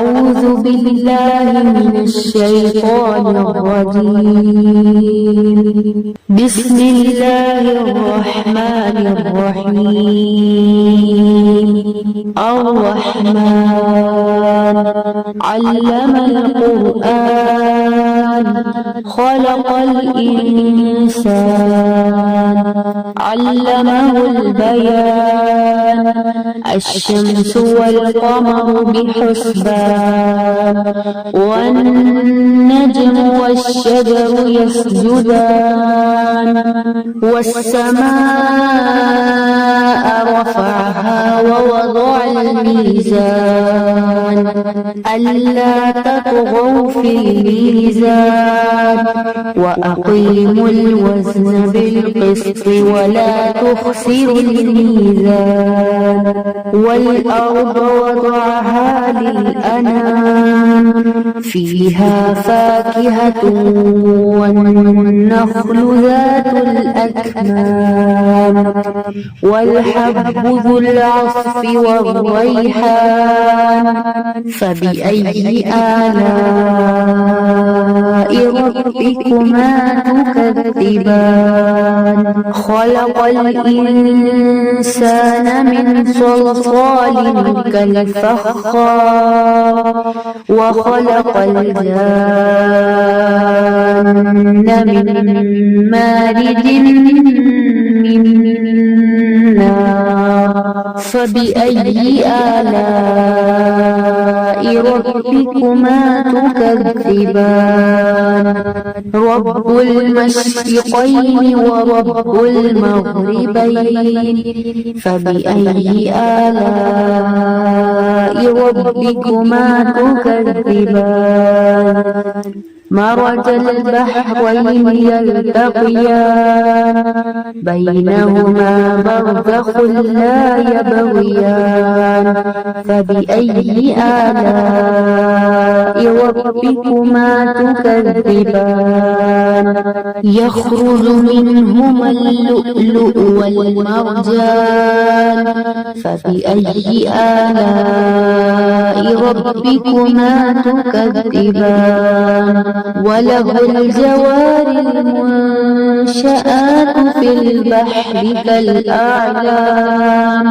أعوذ بالله من الشيطان الرجيم. بسم الله الرحمن الرحيم. الرحمن علم القرآن خلق الإنسان علمه البيان. الشمس والقمر بحسبان والنجم والشجر يسجدان. والسماء رفعها ووضع الميزان ألا تطغوا في الميزان وأقيموا الوزن بالقسط ولا تخسروا الميزان. والأرض وضعها للأنام فيها فاكهة والنخل ذات الأكمام والحب ذو العصف والريحان. فبأي آلاء ربكما تكذبان. خلق الإنسان من صلصال كالفخار وخلق الجان من مارج من نار. فبأي آلاء ربكما تكذبان. رب المشرقين ورب المغربين. فبأي آلاء ربكما تكذبان. مرج البحرين يلتقيان بينهما برزخ لا يبغيان. فبأي آلاء ربكما تكذبان. يخرج منهما اللؤلؤ والمرجان. فبأي آلاء ربكما تكذبان. وله الجوار المنشآت في البحر كالأعلام.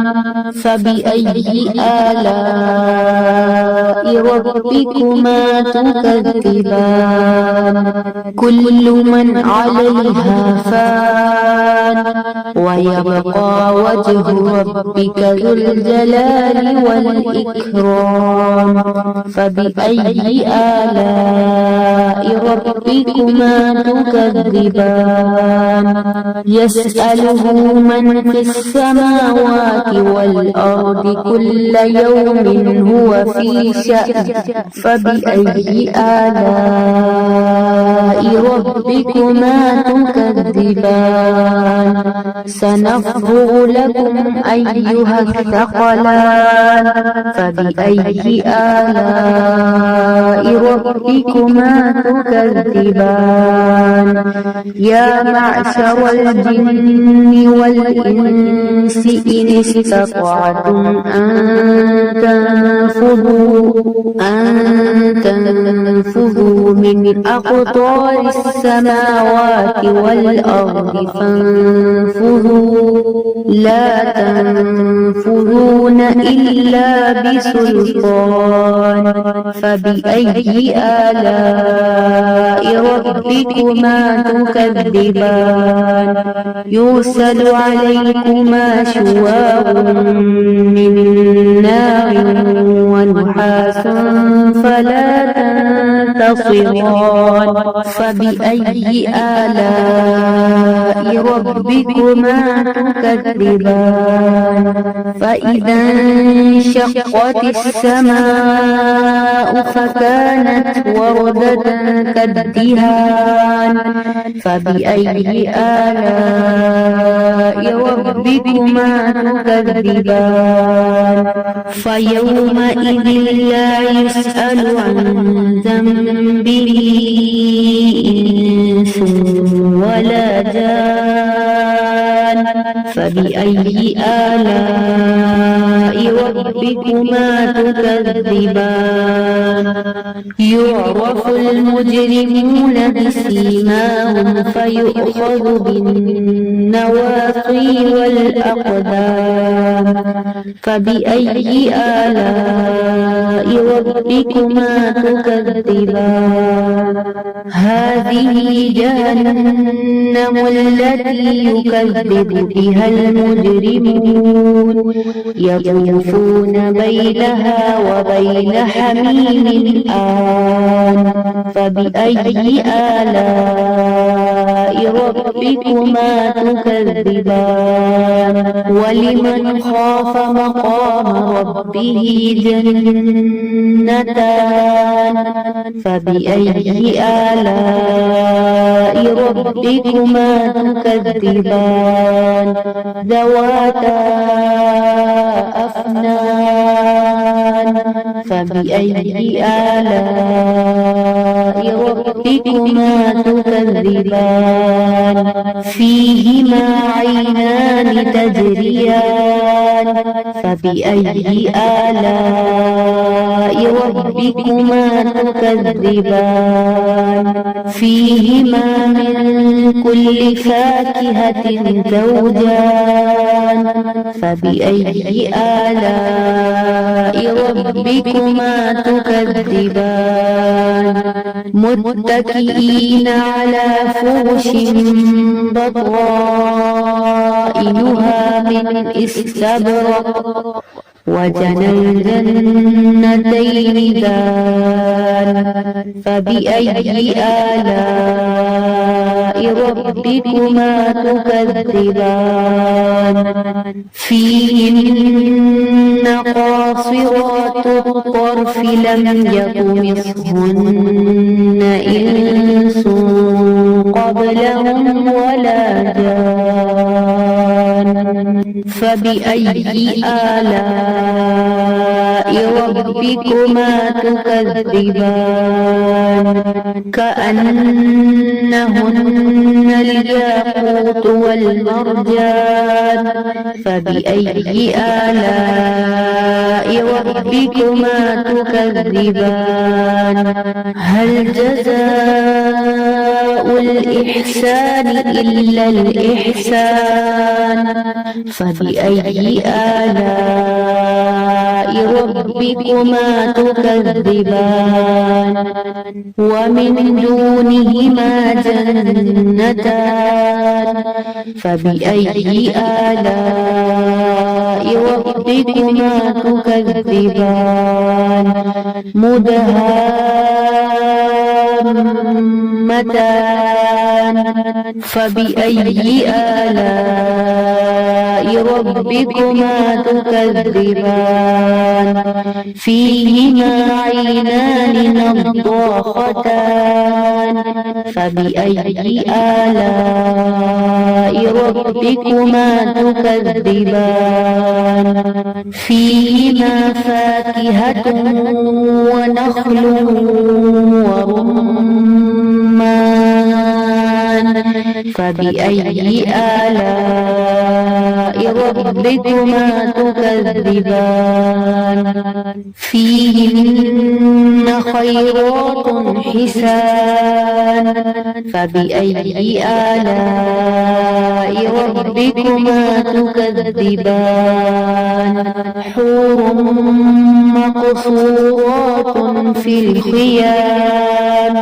فبأي آلاء ربكما تكذبان. كل من عليها فان ويبقى وجه ربك ذو الجلال والإكرام. فبأي آلاء ربكما تكذبان. يسأله من في السماوات والأرض كل يوم هو في شأن. فبأي آلاء ربكما تكذبان. سنفرغ لكم أيها الثقلان. فبأي آلاء ربكما تكذبان. يا معشر الجن والإنس إن استطعتم أن تنفذوا من أقطار السماوات والأرض فانفذوا لا تنفذون إلا بسلطان. فبأي آلاء ربكما تكذبان. يرسل عليكما شواظ من نار ونحاس فلا تنتصران. فبأي آلاء ربكما تكذبان. فإذا انشقت السماء فكانت وردة كالدهان. فبأي آلاء ربكما تكذبان. فيومئذ لا يسأل عن ذنبه إنس ولا جان. فبأي آلاء ربكما تكذبان يعرف المجرمون بسيماهم فيؤخذ بالنواصي والأقدام فبأي آلاء ربكما تكذبان هذه جهنم التي يكذب بها المجرمون يطوفون بينها وبين حميم آن فبأي آلاء ربكما تكذبان ولمن خاف مقام ربه جنتان فبأي آلاء ربكما تكذبان ذواتا أفنان فبأي آلاء ربكما تكذبان فيهما عينان تجريان فبأي آلاء ربكما تكذبان فيهما من كل فاكهة زوجان فبأي آلاء ربكما تكذبان متكئين على فرش بطائنها من استبرق وجنى الجنتين دان فبأي آلاء ربكما تكذبان فيهن قاصرات الطرف لم يطمثهن إنس قبلهم ولا جان فبأي آلاء ربكما تكذبان كأنهن الياقوت والمرجان فبأي آلاء ربكما تكذبان هل جزاء الإحسان إلا الإحسان فبأي آلاء ربكما تكذبان ومن دونهما جنتان فبأي آلاء ربكما تكذبان مدهامتان فبأي آلاء ربكما تكذبان فيهما عينان نضاختان فبأي آلاء ربكما تكذبان فيهما فاكهة ونخل ورمان فبأي آلاء ربكما تكذبان فيهن خيرات حسان فبأي آلاء ربكما تكذبان حور مقصورات في الخيام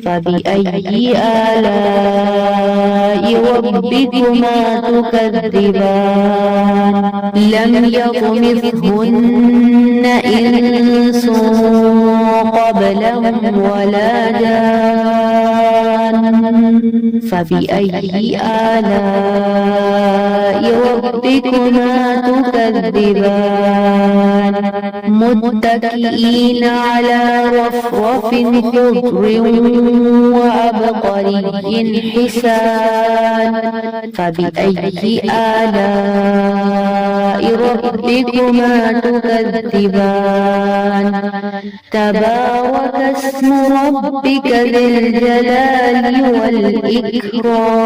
فبأي آلاء ربكما تكذبان لم يطمثهن إنس قبلهم ولا جان فبأي آلاء ربكما تكذبان متكئين على رفرف خضر وعبقري حسان فبأي آلاء ربكما تكذبان تبارك اسم ربك ذي الجلال والإكرام.